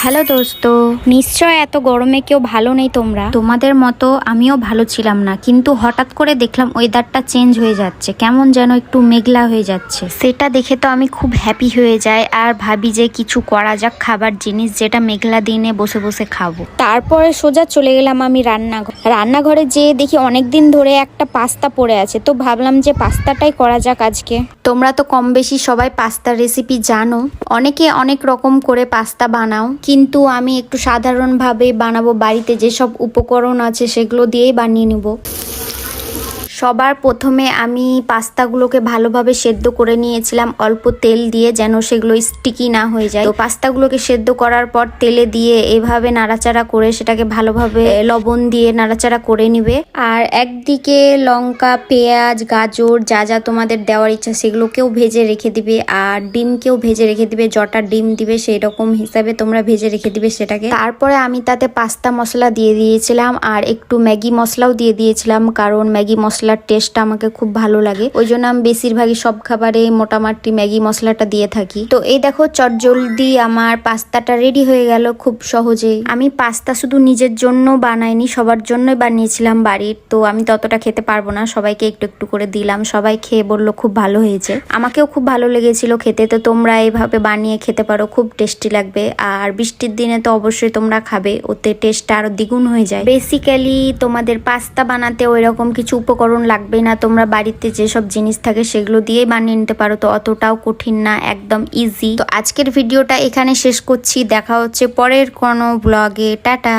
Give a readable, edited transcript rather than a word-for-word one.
Hello দোস্ত, নিশ্চয় এত গরমে কেউ ভালো নেই। তোমাদের মতো আমিও ভালো ছিলাম না, কিন্তু হঠাৎ করে দেখলাম ওয়েদারটা চেঞ্জ হয়ে যাচ্ছে, কেমন যেন একটু মেঘলা হয়ে যাচ্ছে। সেটা দেখে তো আমি খুব হ্যাপি হয়ে যাই আর ভাবি যে কিছু করা যাক, খাবার জিনিস যেটা মেঘলা দিনে বসে বসে খাবো। তারপরে সোজা চলে গেলাম আমি রান্নাঘরে যেয়ে দেখি অনেকদিন ধরে একটা পাস্তা পড়ে আছে, তো ভাবলাম যে পাস্তাটাই করা যাক আজকে। তোমরা তো কম বেশি সবাই পাস্তার রেসিপি জানো, অনেকে অনেক রকম করে পাস্তা বানাও, কিন্তু আমি একটু সাধারণভাবে বানাবো। বাড়িতে যেসব উপকরণ আছে সেগুলো দিয়েই বানিয়ে নেব। সবার প্রথমে আমি পাস্তাগুলোকে ভালোভাবে সেদ্ধ করে নিয়েছিলাম অল্প তেল দিয়ে, যেন সেগুলো স্টিকি না হয়ে যায়। তো পাস্তাগুলোকে সেদ্ধ করার পর তেলে দিয়ে এভাবে নাড়াচাড়া করে সেটাকে ভালোভাবে লবণ দিয়ে নাড়াচাড়া করে নিবে। আর একদিকে লঙ্কা, পেঁয়াজ, গাজর যা যা তোমাদের দেওয়ার ইচ্ছা সেগুলোকেও ভেজে রেখে দিবে, আর ডিমকেও ভেজে রেখে দিবে। যটা ডিম দিবে সেই রকম হিসাবে তোমরা ভেজে রেখে দিবে সেটাকে। তারপরে আমি তাতে পাস্তা মশলা দিয়ে দিয়েছিলাম আর একটু ম্যাগি মশলাও দিয়ে দিয়েছিলাম, কারণ ম্যাগি মশলার টেস্টটা আমাকে খুব ভালো লাগে। ওই জন্য আমি বেশিরভাগই সব খাবারে মোটামুটি ম্যাগি মশলাটা দিয়ে থাকি। তো এই দেখো চটজলদি আমার পাস্তাটা রেডি হয়ে গেল খুব সহজেই। আমি পাস্তা শুধু নিজের জন্য বানাইনি, সবার জন্যই বানিয়েছিলাম বাড়ির। তো আমি ততটা খেতে পারবো না, সবাইকে একটু একটু করে দিলাম। সবাই খেয়ে বললো খুব ভালো হয়েছে, আমাকেও খুব ভালো লেগেছিল খেতে। তো তোমরা এইভাবে বানিয়ে খেতে পারো, খুব টেস্টি লাগবে। আর বৃষ্টির দিনে তো অবশ্যই তোমরা খাবে, ওতে টেস্টটা আরো দ্বিগুণ হয়ে যায়। বেসিক্যালি তোমাদের পাস্তা বানাতে ওইরকম কিছু উপকরণ লাগবে না, তোমরা বাড়িতে যেসব জিনিস থাকে সেগুলো দিয়েই বানিয়ে নিতে পারো। তো অতটাও কঠিন না, একদম ইজি। তো আজকের ভিডিওটা এখানে শেষ করছি, দেখা হচ্ছে পরের কোনো ব্লগে। টাটা।